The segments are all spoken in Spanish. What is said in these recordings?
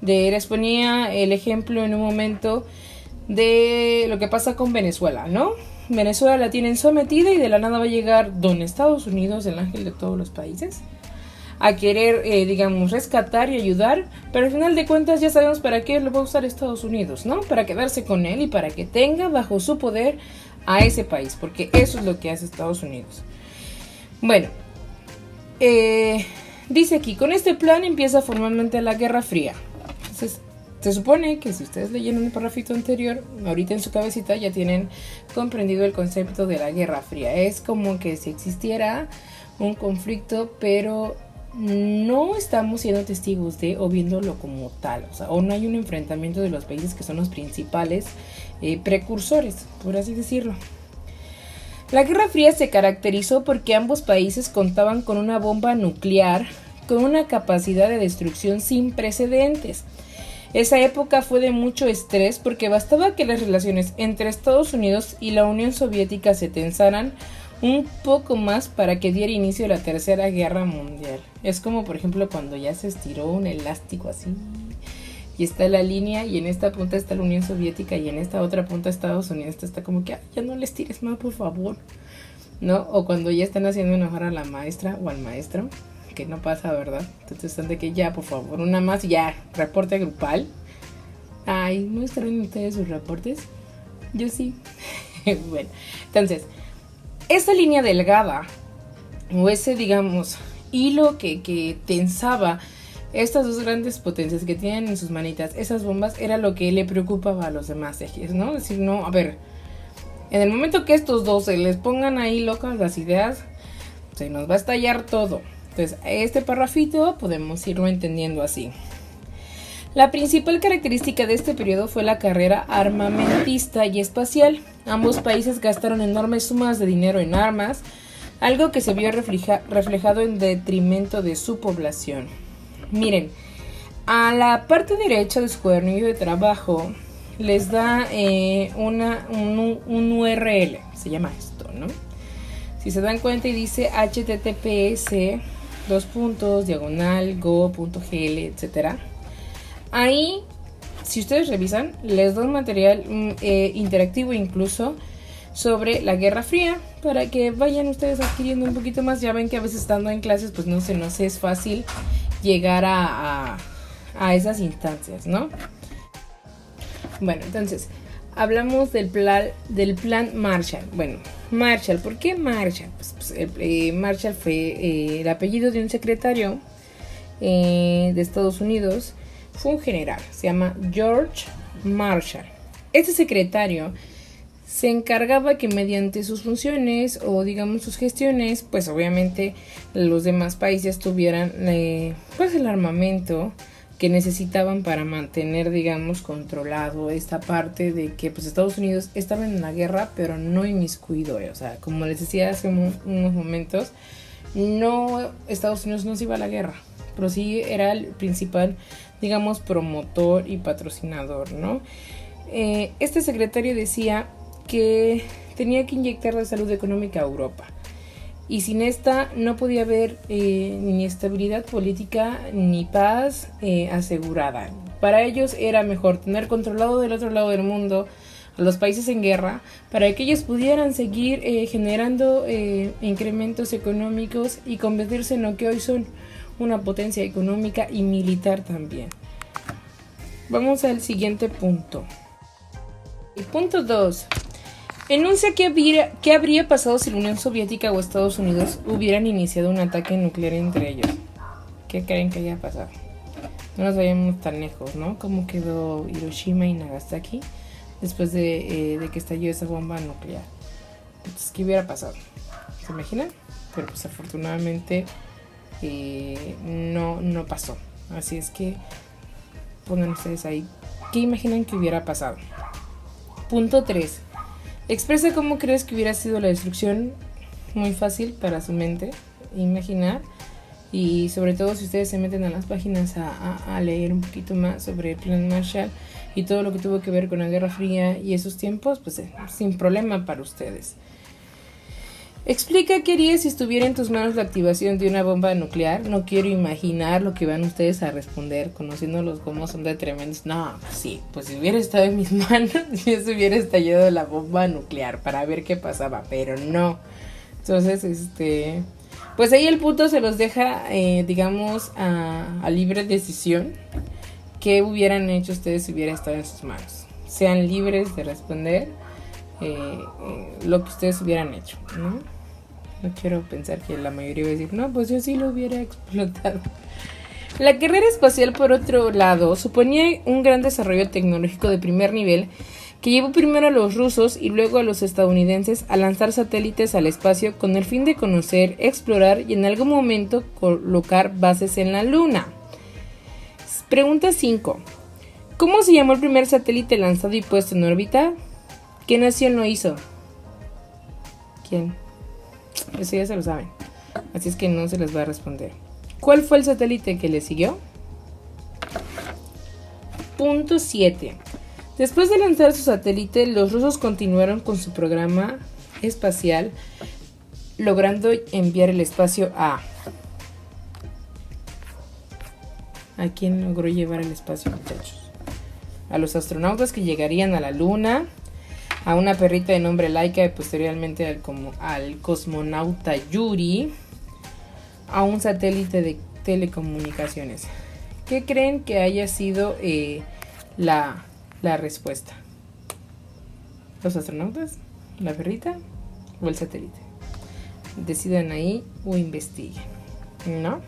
Les ponía el ejemplo en un momento de lo que pasa con Venezuela, ¿no? Venezuela la tienen sometida y de la nada va a llegar don Estados Unidos, el ángel de todos los países, a querer, rescatar y ayudar, pero al final de cuentas ya sabemos para qué lo va a usar Estados Unidos, ¿no? Para quedarse con él y para que tenga bajo su poder a ese país, porque eso es lo que hace Estados Unidos. Bueno, dice aquí, con este plan empieza formalmente la Guerra Fría. Entonces, se supone que si ustedes leyeron el párrafito anterior, ahorita en su cabecita ya tienen comprendido el concepto de la Guerra Fría. Es como que si existiera un conflicto, pero no estamos siendo testigos de o viéndolo como tal, o no hay un enfrentamiento de los países que son los principales precursores, por así decirlo. La Guerra Fría se caracterizó porque ambos países contaban con una bomba nuclear con una capacidad de destrucción sin precedentes. Esa época fue de mucho estrés porque bastaba que las relaciones entre Estados Unidos y la Unión Soviética se tensaran un poco más para que diera inicio a la Tercera Guerra Mundial. Es como por ejemplo cuando ya se estiró un elástico así y está la línea y en esta punta está la Unión Soviética y en esta otra punta Estados Unidos. Está como que ya no le estires más, por favor, ¿no? O cuando ya están haciendo enojar a la maestra o al maestro, que no pasa, ¿verdad? Entonces están de que ya, por favor, una más y ya, reporte grupal. Ay, ¿no extrañan ustedes sus reportes? Yo sí. Bueno, entonces, esa línea delgada o ese, hilo que tensaba estas dos grandes potencias que tienen en sus manitas, esas bombas, era lo que le preocupaba a los demás ejes, ¿no? Es decir, no, a ver, en el momento que estos dos se les pongan ahí locas las ideas, se nos va a estallar todo. Entonces, este párrafito podemos irlo entendiendo así. La principal característica de este periodo fue la carrera armamentista y espacial. Ambos países gastaron enormes sumas de dinero en armas, algo que se vio reflejado en detrimento de su población. Miren, a la parte derecha de su cuadernillo de trabajo les da un URL, se llama esto, ¿no? Si se dan cuenta y dice https://go.gl, etcétera. Ahí, si ustedes revisan, les da un material interactivo incluso sobre la Guerra Fría para que vayan ustedes adquiriendo un poquito más. Ya ven que a veces estando en clases pues no se nos es fácil llegar a esas instancias, ¿no? Bueno, entonces hablamos del plan Marshall. Bueno, Marshall, ¿por qué Marshall? Marshall fue el apellido de un secretario de Estados Unidos. Fue un general, se llama George Marshall. Este secretario se encargaba que mediante sus funciones o sus gestiones, pues obviamente los demás países tuvieran pues el armamento que necesitaban para mantener, controlado esta parte de que pues Estados Unidos estaba en la guerra, pero no inmiscuido, o sea, como les decía hace unos momentos, no, Estados Unidos no se iba a la guerra, pero sí era el principal, promotor y patrocinador, ¿no? Este secretario decía que tenía que inyectar la salud económica a Europa. Y sin esta no podía haber ni estabilidad política ni paz asegurada. Para ellos era mejor tener controlado del otro lado del mundo a los países en guerra para que ellos pudieran seguir generando incrementos económicos y convertirse en lo que hoy son, una potencia económica y militar también. Vamos al siguiente punto. El punto 2. Enuncia qué habría pasado si la Unión Soviética o Estados Unidos hubieran iniciado un ataque nuclear entre ellos. ¿Qué creen que haya pasado? No nos vayamos tan lejos, ¿no? ¿Cómo quedó Hiroshima y Nagasaki después de que estalló esa bomba nuclear? Entonces, ¿qué hubiera pasado? ¿Se imaginan? Pero pues afortunadamente no pasó. Así es que pongan ustedes ahí. ¿Qué imaginan que hubiera pasado? Punto 3. Expresa cómo crees que hubiera sido la destrucción. Muy fácil para su mente imaginar. Y sobre todo si ustedes se meten a las páginas a leer un poquito más sobre el plan Marshall y todo lo que tuvo que ver con la Guerra Fría y esos tiempos, pues sin problema para ustedes. Explica qué harías si estuviera en tus manos la activación de una bomba nuclear. No quiero imaginar lo que van ustedes a responder, conociéndolos como son de tremendos. No, sí, pues si hubiera estado en mis manos, yo se hubiera estallado la bomba nuclear para ver qué pasaba, pero no. Entonces, pues ahí el punto se los deja, digamos, a libre decisión. ¿Qué hubieran hecho ustedes si hubiera estado en sus manos? Sean libres de responder lo que ustedes hubieran hecho, ¿no? No quiero pensar que la mayoría va a decir, no, pues yo sí lo hubiera explotado. La carrera espacial, por otro lado, suponía un gran desarrollo tecnológico de primer nivel que llevó primero a los rusos y luego a los estadounidenses a lanzar satélites al espacio con el fin de conocer, explorar y en algún momento colocar bases en la Luna. Pregunta 5. ¿Cómo se llamó el primer satélite lanzado y puesto en órbita? ¿Qué nación lo hizo? ¿Quién? Eso ya se lo saben. Así es que no se les va a responder. ¿Cuál fue el satélite que le siguió? Punto 7. Después de lanzar su satélite, los rusos continuaron con su programa espacial, logrando enviar el espacio a... ¿A quién logró llevar el espacio, muchachos? A los astronautas que llegarían a la Luna, a una perrita de nombre Laika y posteriormente al cosmonauta Yuri, a un satélite de telecomunicaciones. ¿Qué creen que haya sido la respuesta? ¿Los astronautas? ¿La perrita? ¿O el satélite? Decidan ahí o investiguen, ¿no?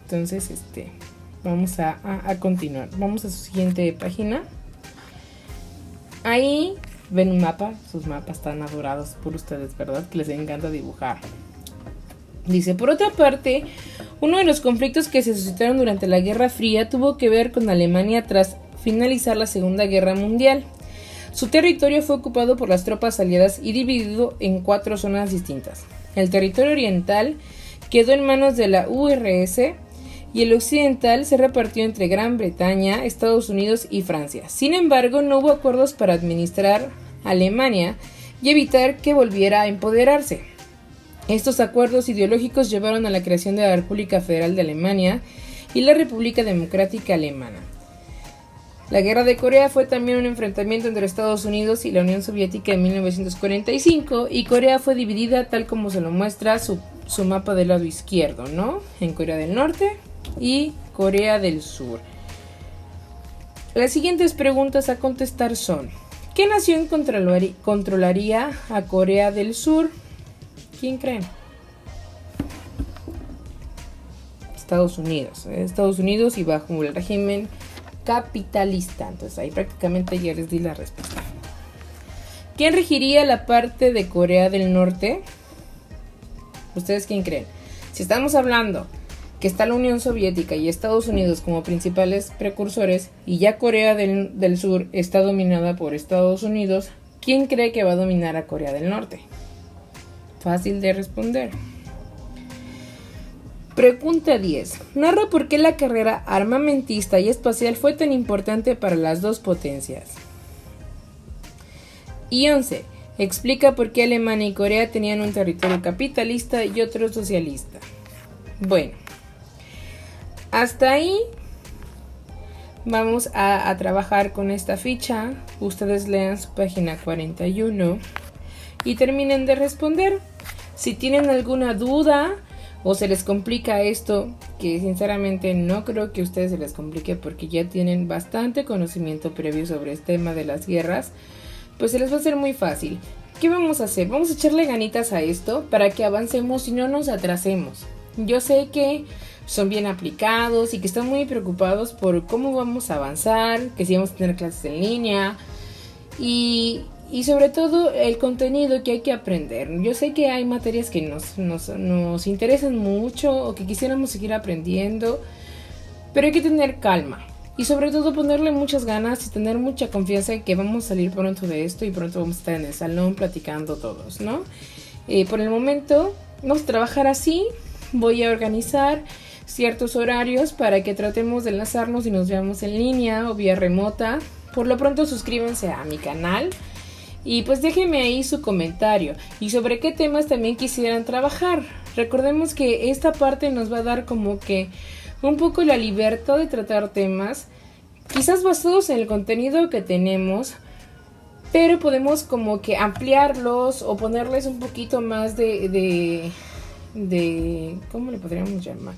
Entonces, vamos a continuar. Vamos a su siguiente página. Ahí ven un mapa. Sus mapas están adorados por ustedes, ¿verdad? Que les encanta dibujar. Dice, por otra parte, uno de los conflictos que se suscitaron durante la Guerra Fría tuvo que ver con Alemania tras finalizar la Segunda Guerra Mundial. Su territorio fue ocupado por las tropas aliadas y dividido en 4 zonas distintas. El territorio oriental quedó en manos de la URSS y el occidental se repartió entre Gran Bretaña, Estados Unidos y Francia. Sin embargo, no hubo acuerdos para administrar Alemania y evitar que volviera a empoderarse. Estos acuerdos ideológicos llevaron a la creación de la República Federal de Alemania y la República Democrática Alemana. La Guerra de Corea fue también un enfrentamiento entre Estados Unidos y la Unión Soviética en 1945 y Corea fue dividida tal como se lo muestra su mapa del lado izquierdo, ¿no? En Corea del Norte y Corea del Sur. Las siguientes preguntas a contestar son: ¿qué nación controlaría a Corea del Sur? ¿Quién creen? Estados Unidos. Estados Unidos y bajo el régimen capitalista. Entonces ahí prácticamente ya les di la respuesta. ¿Quién regiría la parte de Corea del Norte? ¿Ustedes quién creen? Si estamos hablando que está la Unión Soviética y Estados Unidos como principales precursores y ya Corea del Sur está dominada por Estados Unidos, ¿quién cree que va a dominar a Corea del Norte? Fácil de responder. Pregunta 10. Narra por qué la carrera armamentista y espacial fue tan importante para las dos potencias. Y 11. Explica por qué Alemania y Corea tenían un territorio capitalista y otro socialista. Bueno, hasta ahí vamos a trabajar con esta ficha. Ustedes lean su página 41 y terminen de responder. Si tienen alguna duda o se les complica esto, que sinceramente no creo que a ustedes se les complique porque ya tienen bastante conocimiento previo sobre este tema de las guerras, pues se les va a hacer muy fácil. ¿Qué vamos a hacer? Vamos a echarle ganitas a esto para que avancemos y no nos atrasemos. Yo sé que son bien aplicados y que están muy preocupados por cómo vamos a avanzar, que si vamos a tener clases en línea y sobre todo el contenido que hay que aprender. Yo sé que hay materias que nos interesan mucho o que quisiéramos seguir aprendiendo, pero hay que tener calma y sobre todo ponerle muchas ganas y tener mucha confianza en que vamos a salir pronto de esto y pronto vamos a estar en el salón platicando todos, ¿no? Por el momento vamos a trabajar así. Voy a organizar ciertos horarios para que tratemos de enlazarnos y nos veamos en línea o vía remota. Por lo pronto suscríbanse a mi canal Y pues déjenme ahí su comentario y sobre qué temas también quisieran trabajar. Recordemos que esta parte nos va a dar como que un poco la libertad de tratar temas, quizás basados en el contenido que tenemos, pero podemos como que ampliarlos o ponerles un poquito más de ¿cómo le podríamos llamar?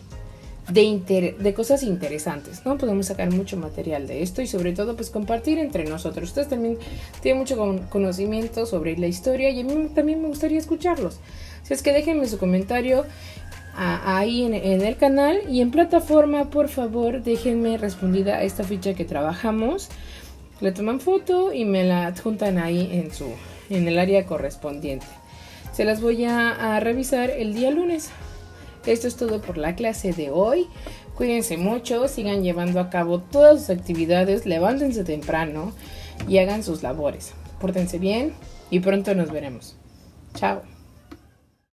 De cosas interesantes, ¿no? Podemos sacar mucho material de esto y sobre todo pues compartir entre nosotros. Ustedes también tienen mucho conocimiento sobre la historia y a mí también me gustaría escucharlos. Así es que déjenme su comentario ahí en el canal y en plataforma, por favor, déjenme respondida a esta ficha que trabajamos. Le toman foto y me la adjuntan ahí en el área correspondiente. Se las voy a revisar el día lunes. Esto es todo por la clase de hoy. Cuídense mucho, sigan llevando a cabo todas sus actividades, levántense temprano y hagan sus labores. Pórtense bien y pronto nos veremos. Chao.